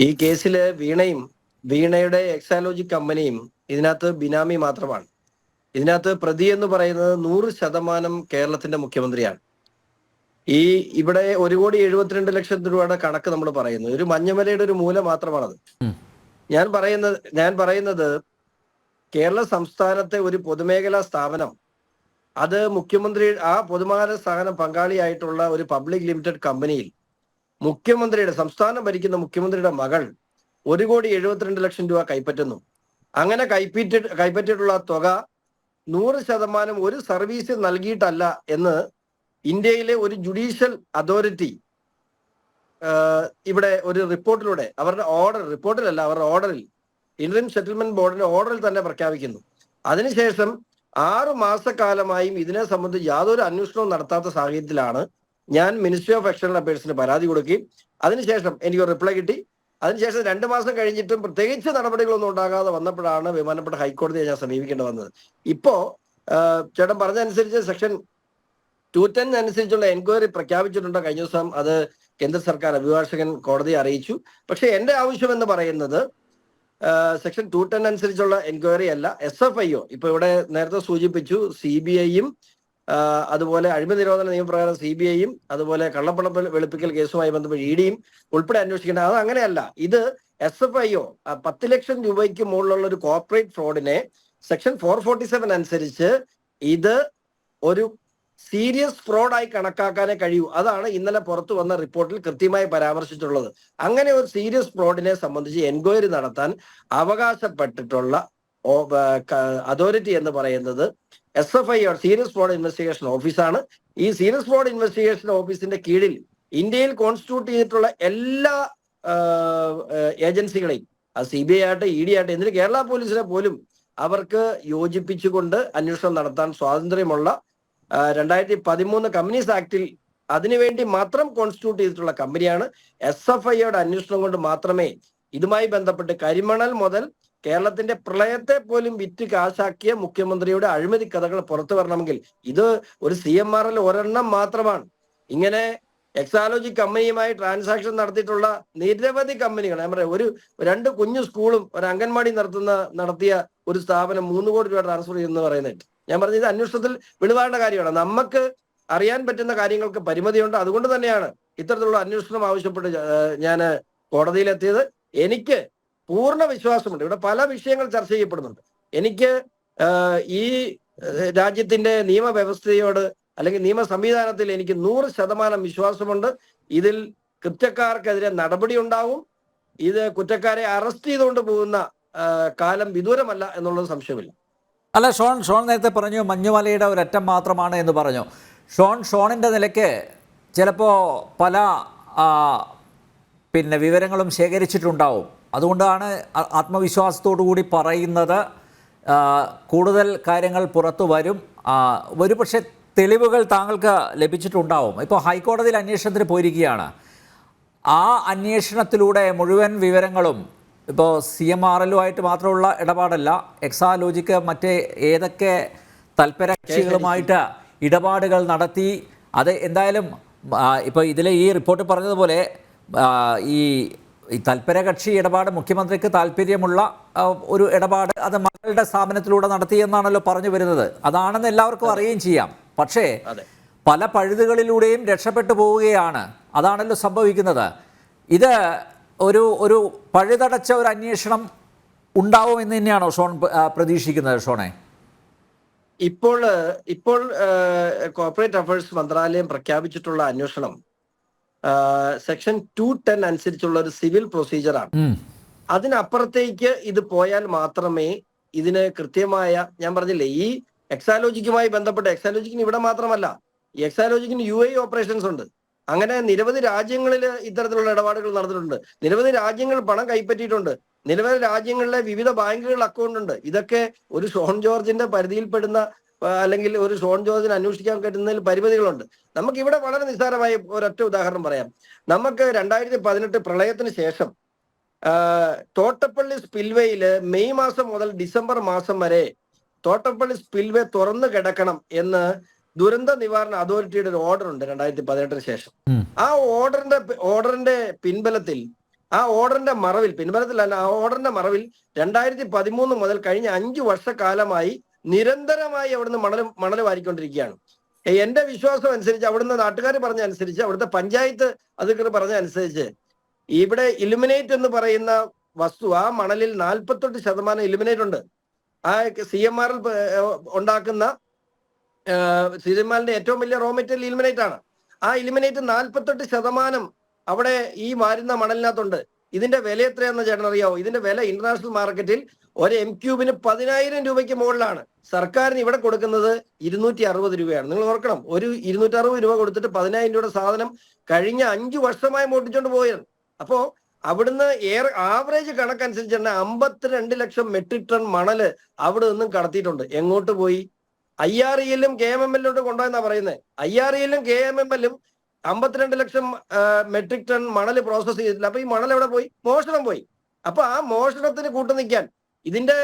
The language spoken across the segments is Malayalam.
ഈ കേസില് വീണയുടെ എക്സാലോജി കമ്പനിയും ഇതിനകത്ത് ബിനാമി മാത്രമാണ്. ഇതിനകത്ത് പ്രതി എന്ന് പറയുന്നത് 100% കേരളത്തിന്റെ മുഖ്യമന്ത്രിയാണ്. ഇവിടെ 1,72,00,000 രൂപയുടെ കണക്ക് നമ്മൾ പറയുന്നു. ഒരു മഞ്ഞമലയുടെ ഒരു മൂല മാത്രമാണത്. ഞാൻ പറയുന്നത് കേരള സംസ്ഥാനത്തെ ഒരു പൊതുമേഖലാ സ്ഥാപനം, അത് ആ പൊതുമേഖലാ സ്ഥാപനം പങ്കാളിയായിട്ടുള്ള ഒരു പബ്ലിക് ലിമിറ്റഡ് കമ്പനിയിൽ സംസ്ഥാനം ഭരിക്കുന്ന മുഖ്യമന്ത്രിയുടെ മകൾ 1,72,00,000 രൂപ കൈപ്പറ്റുന്നു. അങ്ങനെ കൈപ്പറ്റിയിട്ടുള്ള തുക 100% ഒരു സർവീസ് നൽകിയിട്ടല്ല എന്ന് ഇന്ത്യയിലെ ഒരു ജുഡീഷ്യൽ അതോറിറ്റി ഇവിടെ ഒരു റിപ്പോർട്ടിലൂടെ അവരുടെ ഓർഡറിൽ ഇന്ത്യൻ സെറ്റിൽമെന്റ് ബോർഡിന്റെ ഓർഡറിൽ തന്നെ പ്രഖ്യാപിക്കുന്നു. അതിനുശേഷം 6 മാസക്കാലമായും ഇതിനെ സംബന്ധിച്ച് യാതൊരു അന്വേഷണവും നടത്താത്ത സാഹചര്യത്തിലാണ് ഞാൻ മിനിസ്ട്രി ഓഫ് എക്സ്റ്റേണൽ അഫയേഴ്സിന് പരാതി കൊടുക്കുകയും അതിനുശേഷം എനിക്ക് റിപ്ലൈ കിട്ടി. അതിനുശേഷം 2 മാസം കഴിഞ്ഞിട്ടും പ്രത്യേകിച്ച് നടപടികളൊന്നും ഉണ്ടാകാതെ വന്നപ്പോഴാണ് ബഹുമാനപ്പെട്ട ഹൈക്കോടതിയെ ഞാൻ സമീപിക്കേണ്ടി വന്നത്. ഇപ്പോ ചേട്ടൻ പറഞ്ഞതനുസരിച്ച് സെക്ഷൻ 210 അനുസരിച്ചുള്ള എൻക്വയറി പ്രഖ്യാപിച്ചിട്ടുണ്ട്. കഴിഞ്ഞ ദിവസം അത് കേന്ദ്ര സർക്കാർ അഭിഭാഷകൻ കോടതിയെ അറിയിച്ചു. പക്ഷെ എന്റെ ആവശ്യം എന്ന് പറയുന്നത് സെക്ഷൻ 210 അനുസരിച്ചുള്ള എൻക്വയറി അല്ല, SFIO. ഇപ്പൊ ഇവിടെ നേരത്തെ സൂചിപ്പിച്ചു CBIയും അതുപോലെ അഴിമതി നിരോധന നിയമപ്രകാരം CBIയും അതുപോലെ കള്ളപ്പണം വെളുപ്പിക്കൽ കേസുമായി ബന്ധപ്പെട്ട് EDയും ഉൾപ്പെടെ അന്വേഷിക്കേണ്ടത്. അത് അങ്ങനെയല്ല. ഇത് SFIO 10 ലക്ഷം രൂപയ്ക്ക് മുകളിലുള്ള ഒരു കോർപ്പറേറ്റ് ഫ്രോഡിനെ സെക്ഷൻ 447 അനുസരിച്ച് ഇത് ഒരു സീരിയസ് ഫ്രോഡായി കണക്കാക്കാനേ കഴിയൂ. അതാണ് ഇന്നലെ പുറത്തു വന്ന റിപ്പോർട്ടിൽ കൃത്യമായി പരാമർശിച്ചിട്ടുള്ളത്. അങ്ങനെ ഒരു സീരിയസ് ഫ്രോഡിനെ സംബന്ധിച്ച് എൻക്വയറി നടത്താൻ അവകാശപ്പെട്ടിട്ടുള്ള അതോറിറ്റി എന്ന് പറയുന്നത് SFIO, സീരിയസ് ഫ്രോഡ് ഇൻവെസ്റ്റിഗേഷൻ ഓഫീസാണ്. ഈ സീരിയസ് ഫ്രോഡ് ഇൻവെസ്റ്റിഗേഷൻ ഓഫീസിന്റെ കീഴിൽ ഇന്ത്യയിൽ കോൺസ്റ്റിറ്റ്യൂട്ട് ചെയ്തിട്ടുള്ള എല്ലാ ഏജൻസികളെയും, അത് CBI ആകട്ടെ, ED ആകട്ടെ, എന്തിന് കേരള പോലീസിനെ പോലും അവർക്ക് യോജിപ്പിച്ചുകൊണ്ട് അന്വേഷണം നടത്താൻ സ്വാതന്ത്ര്യമുള്ള 2013 കമ്പനീസ് ആക്ടിൽ അതിനുവേണ്ടി മാത്രം കോൺസ്റ്റിറ്റ്യൂട്ട് ചെയ്തിട്ടുള്ള കമ്പനിയാണ്. SFIOയുടെ അന്വേഷണം കൊണ്ട് മാത്രമേ ഇതുമായി ബന്ധപ്പെട്ട് കരിമണൽ മുതൽ കേരളത്തിന്റെ പ്രളയത്തെ പോലും വിറ്റ് കാശാക്കിയ മുഖ്യമന്ത്രിയുടെ അഴിമതി കഥകൾ പുറത്തു വരണമെങ്കിൽ ഇത് ഒരു CMRL ഒരെണ്ണം മാത്രമാണ്. ഇങ്ങനെ എക്സാലോജി കമ്പനിയുമായി ട്രാൻസാക്ഷൻ നടത്തിയിട്ടുള്ള നിരവധി കമ്പനികൾ, ഞാൻ പറയാം, 2 കുഞ്ഞു സ്കൂളും ഒരു അംഗൻവാടി നടത്തിയ ഒരു സ്ഥാപനം 3 കോടി രൂപ ട്രാൻസ്ഫർ ചെയ്യുമെന്ന് പറയുന്നത്. ഞാൻ പറഞ്ഞത് ഇത് അന്വേഷണത്തിൽ വെളിവാകേണ്ട കാര്യമാണ്. നമുക്ക് അറിയാൻ പറ്റുന്ന കാര്യങ്ങൾക്ക് പരിമിതിയുണ്ട്. അതുകൊണ്ട് തന്നെയാണ് ഇത്തരത്തിലുള്ള അന്വേഷണം ആവശ്യപ്പെട്ട് ഞാൻ കോടതിയിലെത്തിയത്. എനിക്ക് പൂർണ്ണ വിശ്വാസമുണ്ട്. ഇവിടെ പല വിഷയങ്ങൾ ചർച്ച ചെയ്യപ്പെടുന്നുണ്ട്. എനിക്ക് ഈ രാജ്യത്തിന്റെ നിയമവ്യവസ്ഥയോട് അല്ലെങ്കിൽ നിയമ സംവിധാനത്തിൽ എനിക്ക് 100% വിശ്വാസമുണ്ട്. ഇതിൽ കുറ്റക്കാർക്കെതിരെ നടപടി ഉണ്ടാവും. ഇത് കുറ്റക്കാരെ അറസ്റ്റ് ചെയ്തുകൊണ്ട് പോകുന്ന കാലം വിദൂരമല്ല എന്നുള്ളത് സംശയമില്ല. അല്ല, ഷോൺ നേരത്തെ പറഞ്ഞു മഞ്ഞുമലയുടെ ഒരറ്റം മാത്രമാണ് എന്ന് പറഞ്ഞു. ഷോണിൻ്റെ നിലയ്ക്ക് ചിലപ്പോൾ പല വിവരങ്ങളും ശേഖരിച്ചിട്ടുണ്ടാവും. അതുകൊണ്ടാണ് ആത്മവിശ്വാസത്തോടു കൂടി പറയുന്നത് കൂടുതൽ കാര്യങ്ങൾ പുറത്തു വരും. ഒരുപക്ഷെ തെളിവുകൾ താങ്കൾക്ക് ലഭിച്ചിട്ടുണ്ടാവും. ഇപ്പോൾ ഹൈക്കോടതിയിൽ അന്വേഷണത്തിന് പോയിരിക്കുകയാണ്. ആ അന്വേഷണത്തിലൂടെ മുഴുവൻ വിവരങ്ങളും ഇപ്പോൾ CMRLുമായിട്ട് മാത്രമുള്ള ഇടപാടല്ല, എക്സാലോജിക്ക് മറ്റേ ഏതൊക്കെ തൽപരകക്ഷികളുമായിട്ട് ഇടപാടുകൾ നടത്തി, അത് എന്തായാലും ഇപ്പോൾ ഇതിലെ ഈ റിപ്പോർട്ട് പറഞ്ഞതുപോലെ ഈ തൽപരകക്ഷി ഇടപാട് മുഖ്യമന്ത്രിക്ക് താല്പര്യമുള്ള ഒരു ഇടപാട് അത് മകളുടെ സ്ഥാപനത്തിലൂടെ നടത്തിയെന്നാണല്ലോ പറഞ്ഞു വരുന്നത്. അതാണെന്ന് എല്ലാവർക്കും അറിയുകയും ചെയ്യാം. പക്ഷേ പല പഴുതുകളിലൂടെയും രക്ഷപ്പെട്ടു പോവുകയാണ്. അതാണല്ലോ സംഭവിക്കുന്നത്. ഇത് ഒരു പഴുതടച്ച ഒരു അന്വേഷണം ഉണ്ടാവും എന്ന് തന്നെയാണോ ഷോൺ പ്രതീക്ഷിക്കുന്നത്? ഷോണെ, ഇപ്പോൾ കോർപ്പറേറ്റ് അഫയേഴ്സ് മന്ത്രാലയം പ്രഖ്യാപിച്ചിട്ടുള്ള അന്വേഷണം സെക്ഷൻ 210 അനുസരിച്ചുള്ള ഒരു സിവിൽ പ്രൊസീജിയറാണ്. അതിനപ്പുറത്തേക്ക് ഇത് പോയാൽ മാത്രമേ ഇതിന് കൃത്യമായ, ഞാൻ പറഞ്ഞില്ലേ, ഈ എക്സാലോജിക്കുമായി ബന്ധപ്പെട്ട്, എക്സാലോജിക്കിന് ഇവിടെ മാത്രമല്ല, ഈ എക്സാലോജിക്കിന് UAE ഓപ്പറേഷൻസ് ഉണ്ട്. അങ്ങനെ നിരവധി രാജ്യങ്ങളിൽ ഇത്തരത്തിലുള്ള ഇടപാടുകൾ നടന്നിട്ടുണ്ട്. നിരവധി രാജ്യങ്ങൾ പണം കൈപ്പറ്റിയിട്ടുണ്ട്. നിരവധി രാജ്യങ്ങളിലെ വിവിധ ബാങ്കുകൾ അക്കൗണ്ട് ഉണ്ട്. ഇതൊക്കെ ഒരു ഷോൺ ജോർജിന്റെ പരിധിയിൽപ്പെടുന്ന അല്ലെങ്കിൽ ഒരു ഷോൺ ജോർജിന് അന്വേഷിക്കാൻ പറ്റുന്നതിൽ പരിമിതികളുണ്ട്. നമുക്ക് ഇവിടെ വളരെ നിസ്സാരമായ ഒരൊറ്റ ഉദാഹരണം പറയാം. നമുക്ക് 2018 പ്രളയത്തിന് ശേഷം തോട്ടപ്പള്ളി സ്പിൽവേയില് മെയ് മാസം മുതൽ ഡിസംബർ മാസം വരെ തോട്ടപ്പള്ളി സ്പിൽവേ തുറന്നു കിടക്കണം എന്ന് ദുരന്ത നിവാരണ അതോറിറ്റിയുടെ ഒരു ഓർഡർ ഉണ്ട് 2018 ശേഷം. ആ ഓർഡറിന്റെ പിൻബലത്തിൽ ആ ഓർഡറിന്റെ മറവിൽ, പിൻബലത്തിലല്ല, ആ ഓർഡറിന്റെ മറവിൽ 2013 മുതൽ കഴിഞ്ഞ 5 വർഷക്കാലമായി നിരന്തരമായി അവിടുന്ന് മണൽ വാരിക്കൊണ്ടിരിക്കുകയാണ്. എന്റെ വിശ്വാസം അനുസരിച്ച്, അവിടുന്ന് നാട്ടുകാർ പറഞ്ഞ അനുസരിച്ച്, അവിടുത്തെ പഞ്ചായത്ത് അധികൃതർ പറഞ്ഞ അനുസരിച്ച്, ഇവിടെ ഇലുമിനേറ്റ് എന്ന് പറയുന്ന വസ്തു, ആ മണലിൽ 48% ഇലുമിനേറ്റ് ഉണ്ട്. ആ CMR ഉണ്ടാക്കുന്ന CMRന്റെ ഏറ്റവും വലിയ റോ മെറ്റീരിയൽ ഇലുമിനേറ്റ് ആണ്. ആ ഇലുമിനേറ്റ് 48% അവിടെ ഈ വാരുന്ന മണലിനകത്തുണ്ട്. ഇതിന്റെ വില എത്രയാണെന്ന് ചേട്ടൻ അറിയാവോ? ഇതിന്റെ വില ഇന്റർനാഷണൽ മാർക്കറ്റിൽ ഒരു M³ 10,000 രൂപയ്ക്ക് മുകളിലാണ്. സർക്കാരിന് ഇവിടെ കൊടുക്കുന്നത് 260 രൂപയാണ്. നിങ്ങൾ ഓർക്കണം, ഒരു 260 രൂപ കൊടുത്തിട്ട് 10,000 രൂപയുടെ സാധനം കഴിഞ്ഞ 5 വർഷമായി മോട്ടിച്ചോണ്ട് പോയത്. അപ്പോ അവിടുന്ന് ആവറേജ് കണക്കനുസരിച്ച് തന്നെ 52 ലക്ഷം മെട്രിക് ടൺ മണല് അവിടെ നിന്നും കടത്തിയിട്ടുണ്ട്. എങ്ങോട്ട് പോയി? IREL-ഉം KMML-ലോട്ട് കൊണ്ടുപോയെന്നാ പറയുന്നത്. IREL-ഉം KMML-ഉം 52 ലക്ഷം മെട്രിക് ടൺ മണല് പ്രോസസ് ചെയ്തിട്ടില്ല. അപ്പൊ ഈ മണൽ എവിടെ പോയി? മോഷണം പോയി. അപ്പൊ ആ മോഷണത്തിന് കൂട്ടു നിൽക്കാൻ ഇതിന്റെ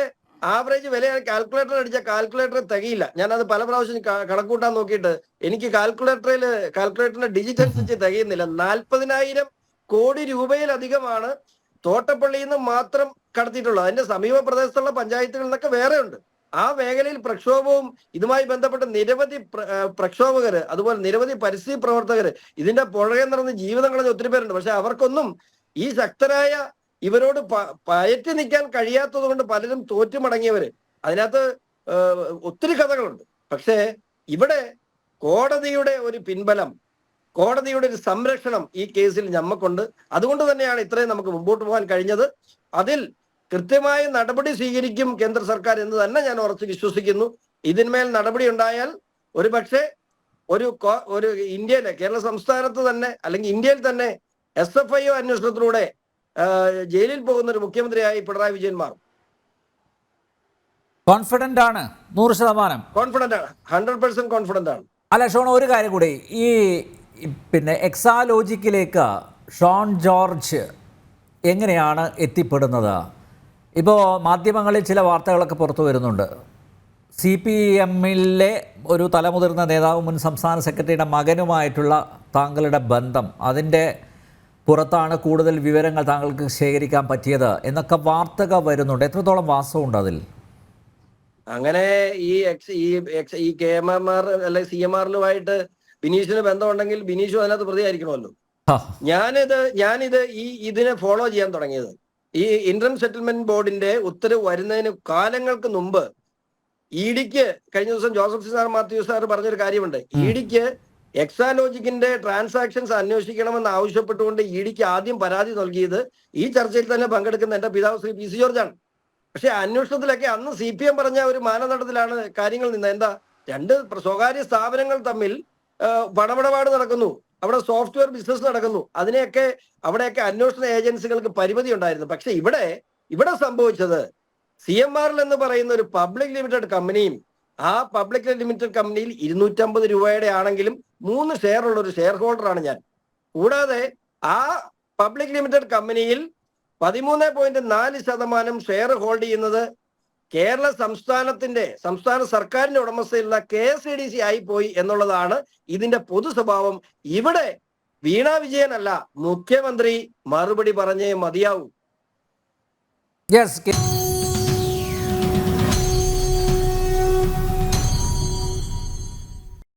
ആവറേജ് വില കാൽക്കുലേറ്റർ അടിച്ച കാൽക്കുലേറ്റർ തികയില്ല. ഞാനത് പല പ്രാവശ്യം കണക്കൂട്ടാൻ നോക്കിയിട്ട് എനിക്ക് കാൽക്കുലേറ്ററിന്റെ ഡിജിറ്റ് അനുസരിച്ച് തികയുന്നില്ല. 40,000 കോടി രൂപയിലധികമാണ് തോട്ടപ്പള്ളിയിൽ നിന്ന് മാത്രം കടത്തിയിട്ടുള്ളത്. അതിന്റെ സമീപ പ്രദേശത്തുള്ള പഞ്ചായത്തുകളിൽ നിന്നൊക്കെ വേറെ ഉണ്ട്. ആ മേഖലയിൽ പ്രക്ഷോഭവും ഇതുമായി ബന്ധപ്പെട്ട് നിരവധി പ്രക്ഷോഭകര്, അതുപോലെ നിരവധി പരിസ്ഥിതി പ്രവർത്തകര് ഇതിന്റെ പുറകെ നടന്ന് ജീവിതം കളഞ്ഞ ഒത്തിരി പേരുണ്ട്. പക്ഷെ അവർക്കൊന്നും ഈ ശക്തരായ ഇവരോട് പയറ്റി നിൽക്കാൻ കഴിയാത്തത് കൊണ്ട് പലരും തോറ്റുമടങ്ങിയവര്. അതിനകത്ത് ഒത്തിരി കഥകളുണ്ട്. പക്ഷേ ഇവിടെ കോടതിയുടെ ഒരു പിൻബലം, കോടതിയുടെ ഒരു സംരക്ഷണം ഈ കേസിൽ ഞമ്മക്കുണ്ട്. അതുകൊണ്ട് തന്നെയാണ് ഇത്രയും നമുക്ക് മുമ്പോട്ട് പോകാൻ കഴിഞ്ഞത്. അതിൽ കൃത്യമായ നടപടി സ്വീകരിക്കും കേന്ദ്ര സർക്കാർ എന്ന് തന്നെ ഞാൻ ഉറച്ചു വിശ്വസിക്കുന്നു. ഇതിന്മേൽ നടപടി ഉണ്ടായാൽ ഒരുപക്ഷെ ഒരു ഇന്ത്യയിലെ, കേരള സംസ്ഥാനത്ത് തന്നെ അല്ലെങ്കിൽ ഇന്ത്യയിൽ തന്നെ SFIO അന്വേഷണത്തിലൂടെ ജയിലിൽ പോകുന്ന ഒരു മുഖ്യമന്ത്രിയായി പിണറായി വിജയൻ മാറും. കോൺഫിഡന്റ് ആണ്, 100%. കോൺഫിഡന്റ് ആണ്, 100% കോൺഫിഡന്റ് ആണ്. അല്ല ഷോൺ, ഒരു കാര്യം കൂടി, ഈ പിന്നെ എക്സാലോജിക്കിലേക്ക് ഷോൺ ജോർജ് എങ്ങനെയാണ് എത്തിപ്പെടുന്നത്? ഇപ്പോൾ മാധ്യമങ്ങളിൽ ചില വാർത്തകളൊക്കെ പുറത്തു വരുന്നുണ്ട്. CPM-ലെ ഒരു തലമുതിർന്ന നേതാവ്, മുൻ സംസ്ഥാന സെക്രട്ടറിയുടെ മകനുമായിട്ടുള്ള താങ്കളുടെ ബന്ധം, അതിൻ്റെ പുറത്താണ് കൂടുതൽ വിവരങ്ങൾ താങ്കൾക്ക് ശേഖരിക്കാൻ പറ്റിയത് എന്നൊക്കെ വാർത്തകൾ വരുന്നുണ്ട്. എത്രത്തോളം വാസ്തവമുണ്ട് അതിൽ? ഈ KMMR അല്ലെ CMR-ലുമായിട്ട് ബിനീഷിന് ബന്ധമുണ്ടെങ്കിൽ ബിനീഷും അതിനകത്ത് പ്രതിയായിരിക്കണമല്ലോ. ഞാനിത് ഇതിനെ ഫോളോ ചെയ്യാൻ തുടങ്ങിയത് ഈ ഇന്റർം സെറ്റിൽമെന്റ് ബോർഡിന്റെ ഉത്തരവ് വരുന്നതിന് കാലങ്ങൾക്ക് മുമ്പ് ED-ക്ക് കഴിഞ്ഞ ദിവസം ജോസഫ് സാർ മാത്യു സാർ പറഞ്ഞൊരു കാര്യമുണ്ട്. ED-ക്ക് എക്സാലോജിക്കിന്റെ ട്രാൻസാക്ഷൻസ് അന്വേഷിക്കണമെന്ന് ആവശ്യപ്പെട്ടുകൊണ്ട് ED-ക്ക് ആദ്യം പരാതി നൽകിയത് ഈ ചർച്ചയിൽ തന്നെ പങ്കെടുക്കുന്ന എന്റെ പിതാവ് ശ്രീ PC ജോർജ് ആണ്. പക്ഷെ അന്വേഷണത്തിലൊക്കെ അന്ന് CPM പറഞ്ഞ ഒരു മാനദണ്ഡത്തിലാണ് കാര്യങ്ങൾ നിന്നത്. എന്താ, രണ്ട് സ്വകാര്യ സ്ഥാപനങ്ങൾ തമ്മിൽ പണമിടപാട് നടക്കുന്നു, അവിടെ സോഫ്റ്റ്വെയർ ബിസിനസ് നടക്കുന്നു, അവിടെയൊക്കെ അന്വേഷണ ഏജൻസികൾക്ക് പരിമിതി ഉണ്ടായിരുന്നു. പക്ഷെ ഇവിടെ സംഭവിച്ചത് CMRL എന്ന് പറയുന്ന ഒരു പബ്ലിക് ലിമിറ്റഡ് കമ്പനിയും, ആ പബ്ലിക് ലിമിറ്റഡ് കമ്പനിയിൽ 250 രൂപയുടെ ആണെങ്കിലും 3 ഷെയർ ഉള്ള ഒരു ഷെയർ ഹോൾഡറാണ് ഞാൻ. കൂടാതെ ആ പബ്ലിക് ലിമിറ്റഡ് കമ്പനിയിൽ 13.4% ഷെയർ ഹോൾഡ് ചെയ്യുന്നത് കേരള സംസ്ഥാന സർക്കാരിന്റെ ഉടമസ്ഥയിലുള്ള KSEDC ആയിപ്പോയി എന്നുള്ളതാണ് ഇതിന്റെ പൊതു സ്വഭാവം. ഇവിടെ വീണ വിജയനല്ല, മുഖ്യമന്ത്രി മറുപടി പറഞ്ഞേ മതിയാവൂ. യെസ്.